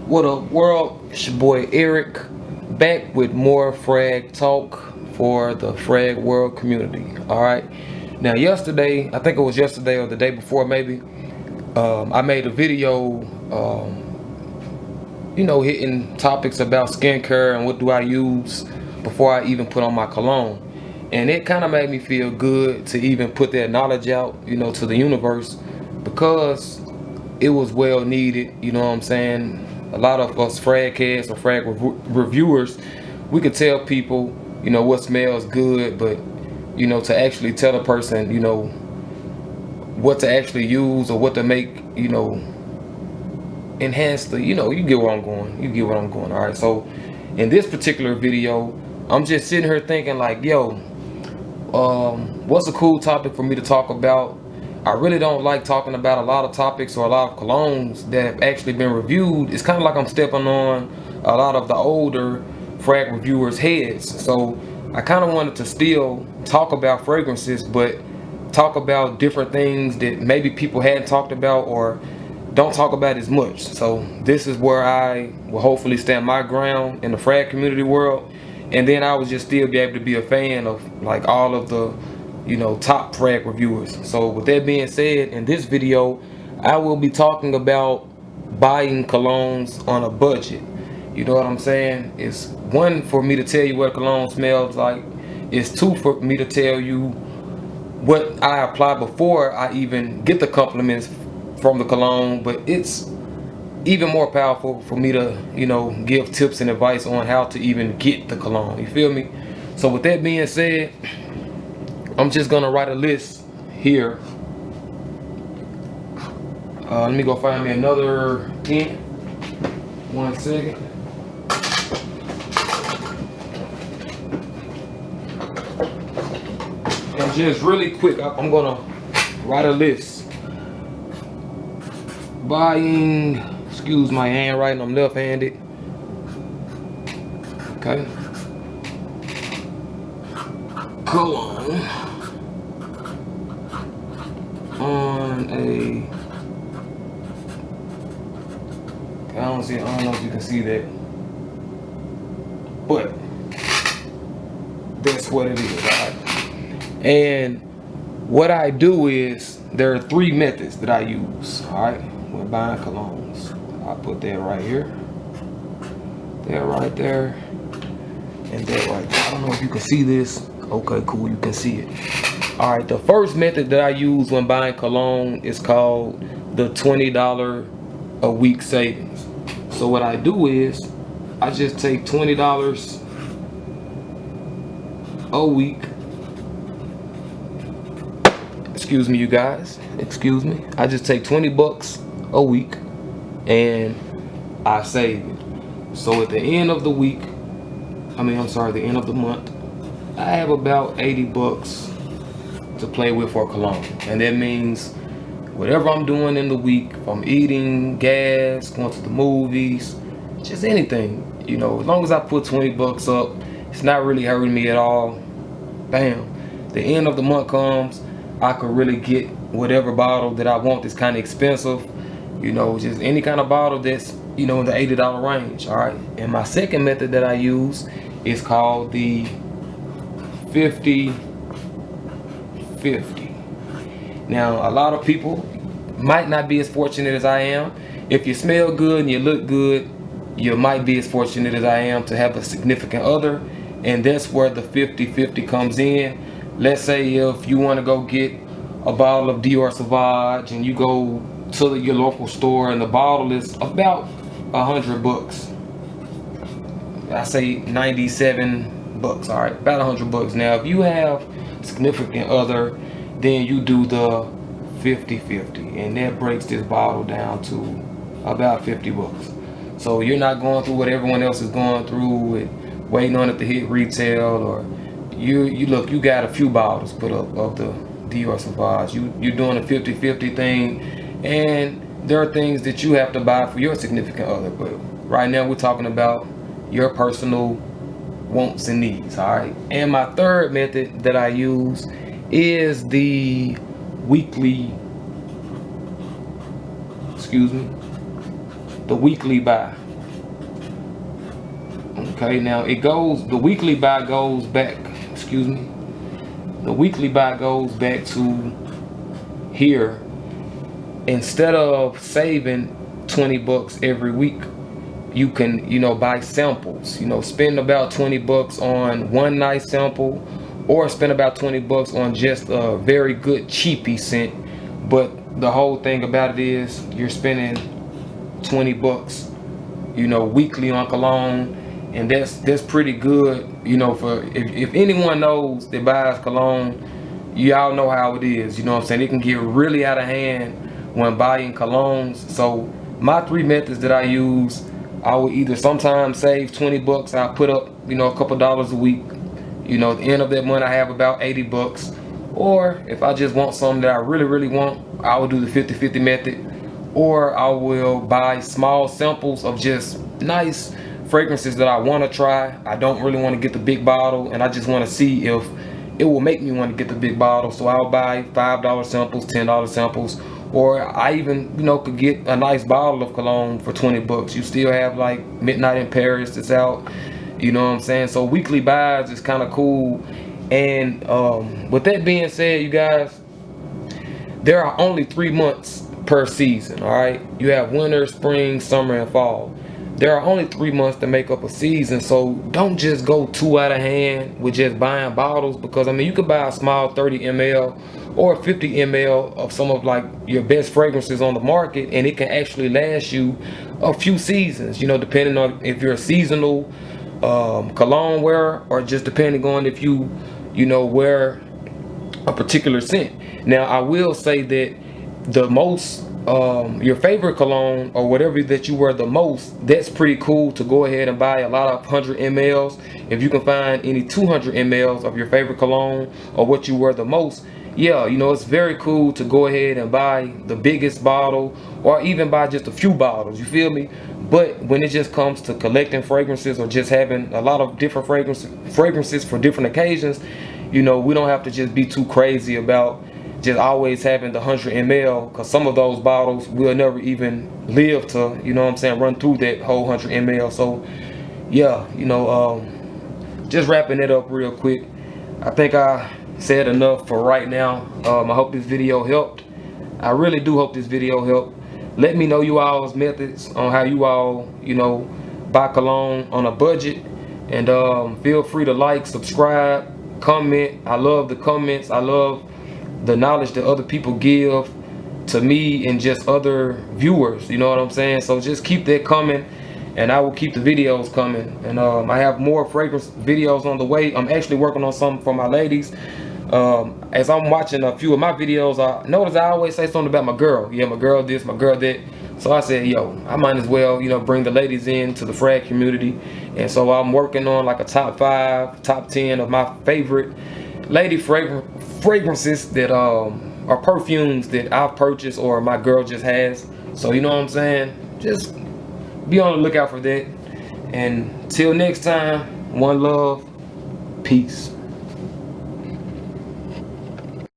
What up, world? It's your boy Eric, back with more frag talk for the frag world community. All right. Now, yesterday, I think it was yesterday or the day before, maybe. I made a video, hitting topics about skincare and what do I use before I even put on my cologne. And it kind of made me feel good to even put that knowledge out, to the universe, because it was well needed. You know what I'm saying? A lot of us fragcasts or reviewers, we could tell people, what smells good, but to actually tell a person, what to actually use or what to make, enhance the, you get where I'm going. You get what I'm going. All right. So in this particular video, I'm just sitting here thinking like, yo, what's a cool topic for me to talk about? I really don't like talking about a lot of topics or a lot of colognes that have actually been reviewed. It's kind of like I'm stepping on a lot of the older frag reviewers' heads. So I kind of wanted to still talk about fragrances, but talk about different things that maybe people hadn't talked about or don't talk about as much. So this is where I will hopefully stand my ground in the frag community world, and then I would just still be able to be a fan of like all of the top frag reviewers. So with that being said, in this video I will be talking about buying colognes on a budget. You know what I'm saying? It's one, for me to tell you what cologne smells like. It's two, for me to tell you what I apply before I even get the compliments from the cologne. But it's even more powerful for me to give tips and advice on how to even get the cologne. You feel me? So with that being said, I'm just gonna write a list here. Let me go find me another pen. 1 second. And just really quick, I'm gonna write a list. Buying, excuse my handwriting, I'm left-handed. Okay. Cologne on a, I don't know if you can see that, but that's what it is. All right. And what I do is, there are 3 methods that I use, all right, when buying colognes. I put that right here, that right there, and that right there. I don't know if you can see this. Okay, cool, you can see it. All right, the first method that I use when buying cologne is called the $20 a week savings. So what I do is, I just take $20 a week. Excuse me, you guys. Excuse me. I just take 20 bucks a week and I save it. So at the end of the week, the end of the month, I have about 80 bucks to play with for cologne. And that means whatever I'm doing in the week, if I'm eating, gas, going to the movies, just anything, as long as I put 20 bucks up, it's not really hurting me at all. Bam. The end of the month comes, I could really get whatever bottle that I want that's kind of expensive, just any kind of bottle that's, in the $80 range. All right. And my second method that I use is called the 50-50. Now, a lot of people might not be as fortunate as I am. If you smell good and you look good, you might be as fortunate as I am to have a significant other, and that's where the 50-50 comes in. Let's say if you want to go get a bottle of Dior Sauvage and you go to your local store and the bottle is about 100 bucks. I say 97 bucks, all right, about 100 bucks. Now, if you have a significant other, then you do the 50-50, and that breaks this bottle down to about 50 bucks. So you're not going through what everyone else is going through with waiting on it to hit retail, or you got a few bottles put up of the Dior Sauvage. You're doing a 50-50 thing, and there are things that you have to buy for your significant other. But right now we're talking about your personal wants and needs, all right? And my third method that I use is the weekly buy. Okay, now the weekly buy goes back, excuse me, the weekly buy goes back to here. Instead of saving 20 bucks every week, you can, buy samples, spend about 20 bucks on one nice sample, or spend about 20 bucks on just a very good cheapy scent. But the whole thing about it is you're spending 20 bucks, weekly on cologne. And that's pretty good, for if anyone knows that buys cologne, y'all know how it is, you know what I'm saying? It can get really out of hand when buying colognes. So my 3 methods that I use, I will either sometimes save 20 bucks, I'll put up, a couple dollars a week. At the end of that month I have about 80 bucks. Or if I just want something that I really, really want, I will do the 50-50 method. Or I will buy small samples of just nice fragrances that I want to try. I don't really want to get the big bottle, and I just want to see if it will make me want to get the big bottle. So I'll buy $5 samples, $10 samples, or I even could get a nice bottle of cologne for 20 bucks. You still have like Midnight in Paris that's out, you know what I'm saying? So weekly buys is kind of cool. And with that being said, you guys, there are only 3 months per season. All right, you have winter, spring, summer, and fall. There are only 3 months to make up a season, so don't just go too out of hand with just buying bottles, because you could buy a small 30 ml or 50 ml of some of like your best fragrances on the market, and it can actually last you a few seasons, depending on if you're a seasonal cologne wearer, or just depending on if you wear a particular scent. Now I will say that the most your favorite cologne, or whatever that you wear the most, that's pretty cool to go ahead and buy a lot of 100 mls. If you can find any 200 mls of your favorite cologne, or what you wear the most, yeah, it's very cool to go ahead and buy the biggest bottle, or even buy just a few bottles, you feel me? But when it just comes to collecting fragrances, or just having a lot of different fragrances for different occasions, we don't have to just be too crazy about just always having the 100 ml, because some of those bottles will never even live to, run through that whole 100 ml. So yeah, just wrapping it up real quick, I think I said enough for right now. I hope this video helped. I really do hope this video helped. Let me know you all's methods on how you all, buy cologne on a budget. And feel free to like, subscribe, comment. I love the comments. I love the knowledge that other people give to me and just other viewers, you know what I'm saying? So just keep that coming, and I will keep the videos coming. And I have more fragrance videos on the way. I'm actually working on something for my ladies. As I'm watching a few of my videos, I notice I always say something about my girl. Yeah, my girl this, my girl that. So I said, yo, I might as well, bring the ladies into the frag community. And so I'm working on like a top 5, top 10 of my favorite lady fragrances that are perfumes that I've purchased, or my girl just has. So you know what I'm saying, just be on the lookout for that. And till next time, one love, peace.